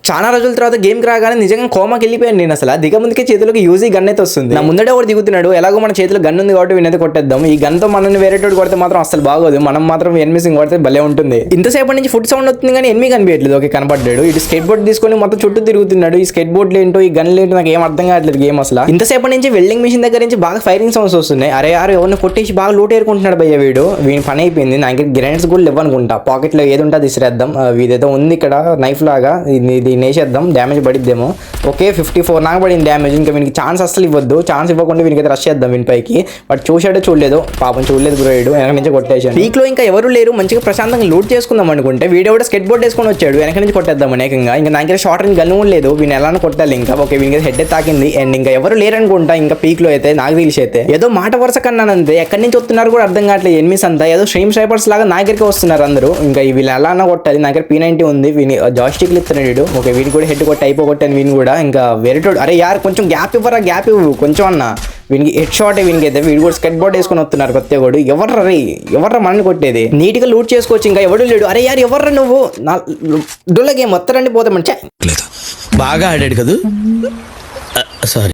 చాలా రోజుల తర్వాత గేమ్ కి రాగానే నిజంగా కోమాకి వెళ్ళిపోయాను నేను. అసలు దిగ ముందుకే చేతులకు యూజీ గన్ అయితే వస్తుంది. నా ముందట ఒకటి దిగుతున్నాడు. ఎలాగో మన చేతిలో గన్ ఉంది కాబట్టి వినైతే కొట్టేద్దాం. ఈ గన్ తో మనల్ని వేరేటోడు కొడితే మాత్రం అసలు బాగోదు. మనం మాత్రం ఎనిమిసింగ్ కొడితే భలే ఉంటుంది. ఇంతసేపటి నుంచి ఫుడ్ సౌండ్ వస్తుంది కానీ ఎనిమి కనిపించట్లేదు. ఓకే కనపడ్డాడు. ఇటు స్కేట్ బోర్డ్ తీసుకొని మొత్తం చుట్టూ తిరుగుతున్నాడు. ఈ స్కేట్ బోర్డ్ ఏంటో ఈ గన్లు ఏంటో నాకు ఏం అర్థం కావట్లేదు గేమ్ అసలు. ఇంతసేపటి నుంచి వెల్డింగ్ మిషన్ దగ్గర నుంచి బాగా ఫైరింగ్ సౌండ్స్ వస్తున్నాయి. అరే ఎవరిని కొట్టేసి బాగా లూట్ ఏరుకుంటున్నాడు భయ్య వీడు. వీని పని అయిపోయింది. నాకు గ్రెనేడ్స్ కూడా ఇవ్వనుకుంటా. పాకెట్ లో ఏది ఉంటే తీసిరేద్దాం. ఇదేదో ఉంది ఇక్కడ నైఫ్ లాగా, ఇది వేసేద్దాం. డ్యామేజ్ పడిద్దేమో. ఓకే 54 నాకు పడింది డ్యామేజ్. ఇంకా వీనికి ఛాన్స్ అసలు ఇవ్వద్దు. ఛాన్స్ ఇవ్వకుండా వీనికి రష్ చేద్దాం వీనిపైకి. బట్ చూసాడో చూడలేదు పాపం, చూడలేదు బ్రోయిడు. వెనక నుంచి కొట్టేసాడు. పీక్ లో ఇంకా ఎవరు లేరు. మంచిగా ప్రశాంతంగా లూట్ చేసుకుందాం అనుకుంటే వీడియో కూడా స్కెట్ బోర్డ్ వేసుకొని వచ్చాడు. వెనక నుంచి కొట్టేద్దాం అనేకంగా. ఇంకా నా దగ్గర షార్ట్ రేంజ్ గన్ కూడా లేదు. వీని ఎలా కొట్టాలి ఇంకా. ఓకే వీనికి హెడ్ తాకింది. అండ్ ఇంకా ఎవరు లేరనుకుంటా ఇంకా పీక్ లో అయితే. నాకు తెలిసి అయితే ఏదో మాట వరుస కన్నానంతే. ఎక్కడి నుంచి వస్తున్నారు కూడా అర్థం కావట్లేదు. ఎనిమిస్ అంతా ఏదో స్ట్రీమ్ స్నైపర్స్ లాగా నా దగ్గరికి వస్తున్నారు అందరూ. ఇంకా వీళ్ళు ఎలా అన్నా కొట్టాలి. నా దగ్గర P90 ఉంది. వీని జాయిస్టిక్లు ఇస్తున్నాడు. ఓకే వీని కూడా హెడ్ కొట్టి అయిపోగొట్టాను. వీని కూడా ఇంకా వేరేటోడు. అరే యార్ కొంచెం గ్యాప్ ఇవ్వరా, గ్యాప్ ఇవ్వు కొంచెం అన్న. వీనికి హెడ్ షాట్ వీనికి అయితే. వీడు కూడా స్కెట్ బోర్డ్ వేసుకొని వస్తున్నారు కొత్త కూడా. ఎవర్రా మనల్ని కొట్టేది. నీట్ గా లూట్ చేసుకోవచ్చు. ఇంకా ఎవడు లేడు. అరే యార్ ఎవర్రా నువ్వు. నా డొల్ల గేమ్ వస్తారండి పోతామంటే బాగా ఆడాడు కదా. సారీ.